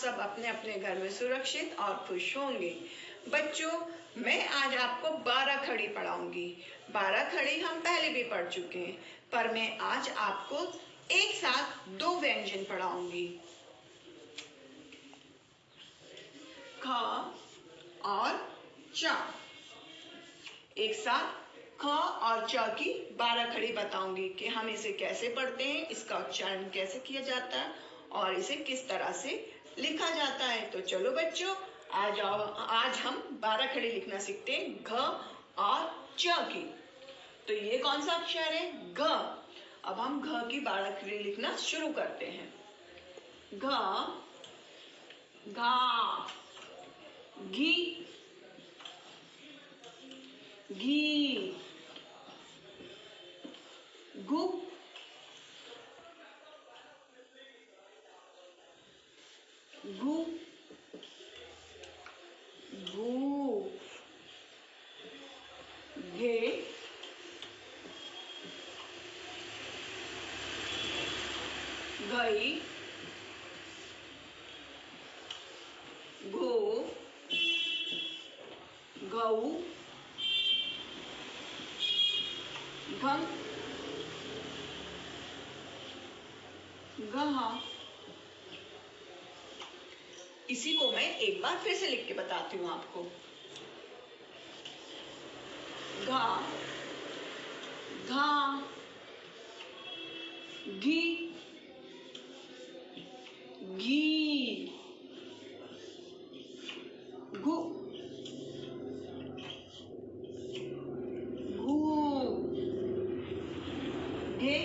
सब अपने अपने घर में सुरक्षित और खुश होंगे। बच्चों, मैं आज आपको 12 खड़ी पढ़ाऊंगी। 12 खड़ी हम पहले भी पढ़ चुके हैं, पर मैं आज आपको एक साथ 2 व्यंजन पढ़ाऊंगी, ख और च। एक साथ ख और च की 12 खड़ी बताऊंगी कि हम इसे कैसे पढ़ते हैं, इसका उच्चारण कैसे किया जाता है और इसे किस तरह से लिखा जाता है। तो चलो बच्चों, आज हम 12 खड़ी लिखना सीखते हैं घ और च की। तो ये कौन सा अक्षर है? घ। अब हम घ की 12 खड़ी लिखना शुरू करते हैं। घ, घा, घी, घी, घु, घु, घू, घे, घई, घो, घऊ, घम, घहा। इसी को मैं एक बार फिर से लिख के बताती हूँ आपको। घा, घा, घी, घी, घु, घू, घे,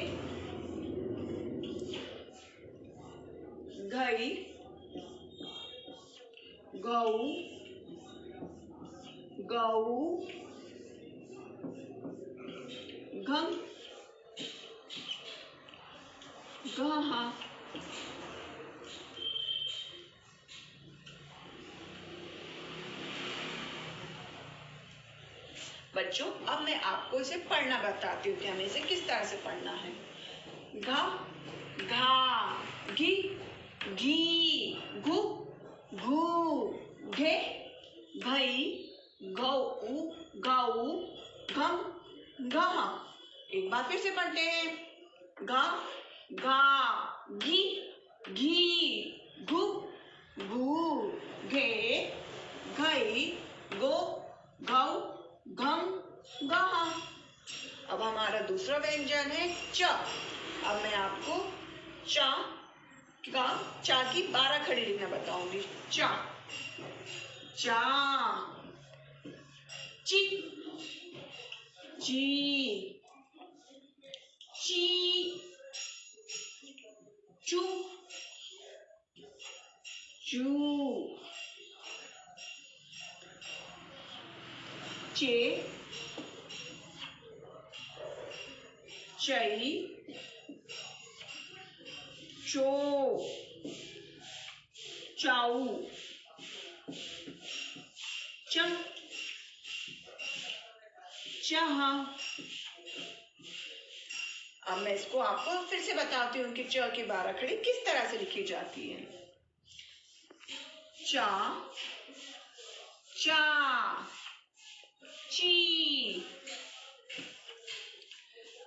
घई, गऊ, गऊ, घम, घहा। बच्चों, अब मैं आपको इसे पढ़ना बताती हूँ कि हमें इसे किस तरह से पढ़ना है। घा, घा, घी, घी, घु, घू, घे, घई, गऊ, गऊ, घम, घहा। एक बार फिर से पढ़ते हैं। घा, घा, घी, घी, घु, घू, घे, घई, गो, घऊ, घम, घहा। अब हमारा दूसरा व्यंजन है च। अब मैं आपको चा की 12 खड़ी लिखना बताऊंगी। चा, चा, ची, ची, ची, चू, चू, चे, चई, चो, चाऊ, चम, चाहा। अब मैं इसको आपको फिर से बताती हूँ कि च की 12 खड़ी किस तरह से लिखी जाती है। चा, चा, ची,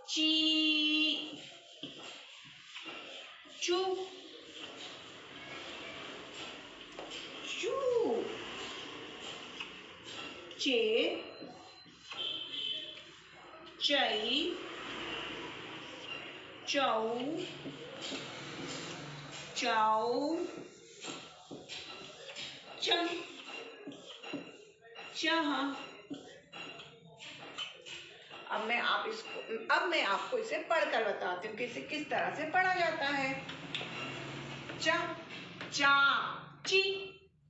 ची, चू, चू, चे, चई, चऊ, चाऊ, चम, चाहा। अब मैं आपको इसे पढ़कर बताती हूँ कि इसे किस तरह से पढ़ा जाता है। चा, चा, ची,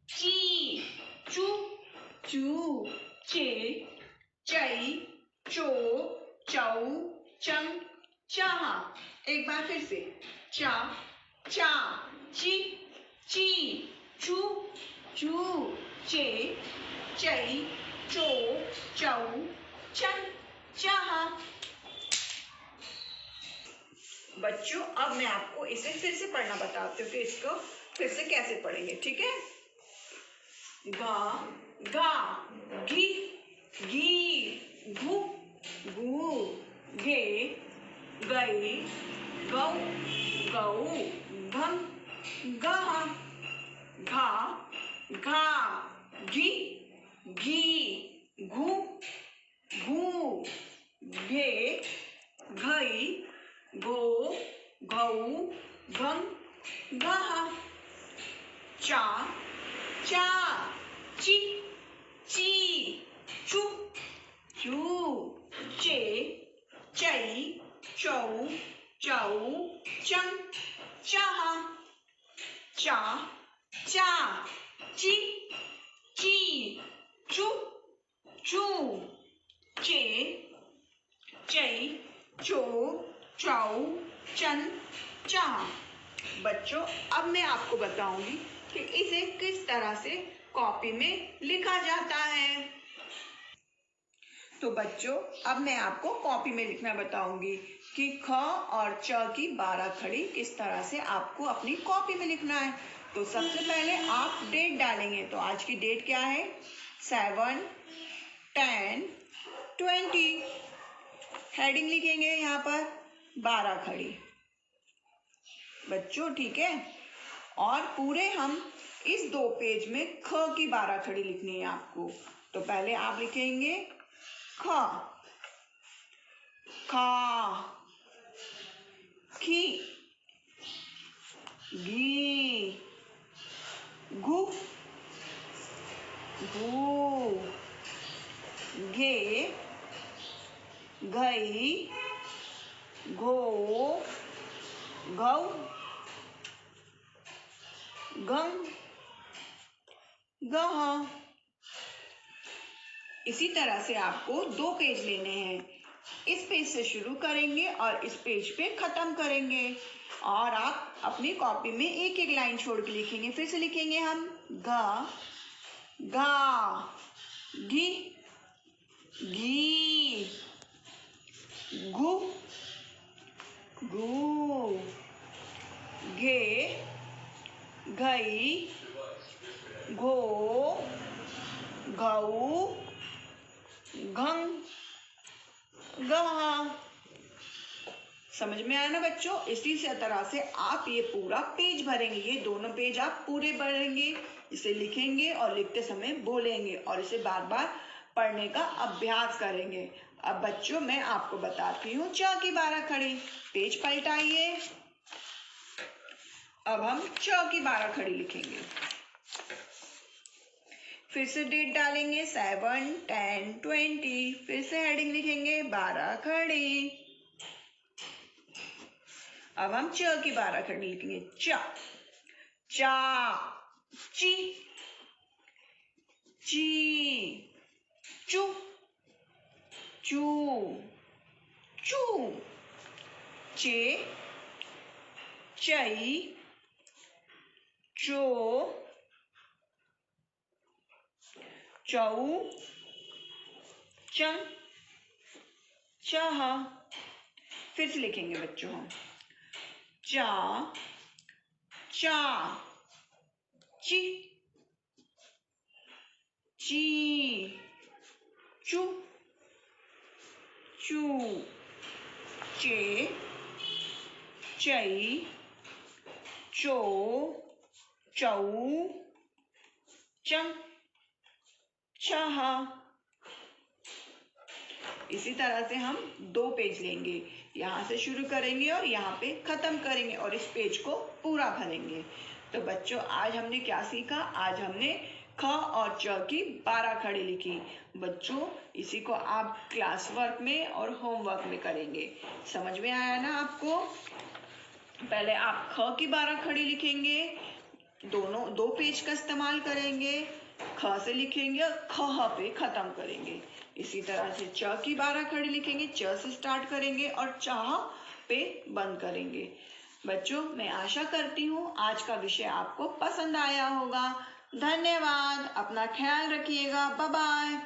ची, चू, चू, चे, चई, चो, चऊ, चम, चाहा। एक बार फिर से। चा, चा, ची, ची, चू, चू, चे, चई, चो, चऊ, चम, चाहा। बच्चों, अब मैं आपको इसे फिर से पढ़ना बताती हूँ कि इसको फिर से कैसे पढ़ेंगे, ठीक है। गा गा, घी घी, घू घू, गे गई, गौ गऊ, घम गहा, घा घा, घी घी, घू घू, घे घई, घो घऊ, घं घहा, चा चा, ची ची, चू चू, चे चई, चौ चौ, चं चाहा, चा चा, ची ची, चू चू, चे चई, चो चौ, चन चाह। बच्चों, अब मैं आपको बताऊंगी कि इसे किस तरह से कॉपी में लिखा जाता है। तो बच्चों, अब मैं आपको कॉपी में लिखना बताऊंगी कि ख और च की 12 खड़ी किस तरह से आपको अपनी कॉपी में लिखना है। तो सबसे पहले आप डेट डालेंगे। तो आज की डेट क्या है? 7, 10, 20। हेडिंग लिखेंगे यहाँ पर 12 खड़ी बच्चों, ठीक है। और पूरे हम इस 2 पेज में ख की 12 खड़ी लिखनी है आपको। तो पहले आप लिखेंगे ख, खा, खी, घी, घू, घू, घे, घई, घो, घऊ, घं, घहा। इसी तरह से आपको 2 पेज लेने हैं। इस पेज से शुरू करेंगे और इस पेज पे खत्म करेंगे। और आप अपनी कॉपी में एक एक लाइन छोड़ के लिखेंगे। फिर से लिखेंगे हम गा गा, घी घी, घू घू, घे घई, घो घऊ, घं घहा। समझ में आया ना बच्चों? इसी से तरह से आप ये पूरा पेज भरेंगे। ये दोनों पेज आप पूरे भरेंगे, इसे लिखेंगे और लिखते समय बोलेंगे और इसे बार बार पढ़ने का अभ्यास करेंगे। अब बच्चों, मैं आपको बताती हूँ च की 12 खड़ी। पेज पलटाइए। अब हम च की 12 खड़ी लिखेंगे। फिर से डेट डालेंगे 7, 10, 20। फिर से हेडिंग लिखेंगे 12 खड़ी। अब हम च की 12 खड़ी लिखेंगे। चा चा, ची ची, चू चू, चू, चे चई, चो चौ, चं चाहा। फिर से लिखेंगे बच्चों हम चा चा, ची ची, चू चू, चे चई, चो चौ, चं चाहा। इसी तरह से हम 2 पेज लेंगे। यहाँ से शुरू करेंगे और यहाँ पे खत्म करेंगे और इस पेज को पूरा भरेंगे। तो बच्चों, आज हमने क्या सीखा? आज हमने ख और च की 12 खड़ी लिखी। बच्चों, इसी को आप क्लास वर्क में और होमवर्क में करेंगे। समझ में आया ना आपको? पहले आप ख की 12 खड़ी लिखेंगे, दोनों 2 पेज का इस्तेमाल करेंगे, ख से लिखेंगे और ख पे खत्म करेंगे। इसी तरह से च की 12 खड़ी लिखेंगे, च से स्टार्ट करेंगे और चाह पे बंद करेंगे। बच्चों, मैं आशा करती हूँ आज का विषय आपको पसंद आया होगा। धन्यवाद। अपना ख्याल रखिएगा। Bye bye.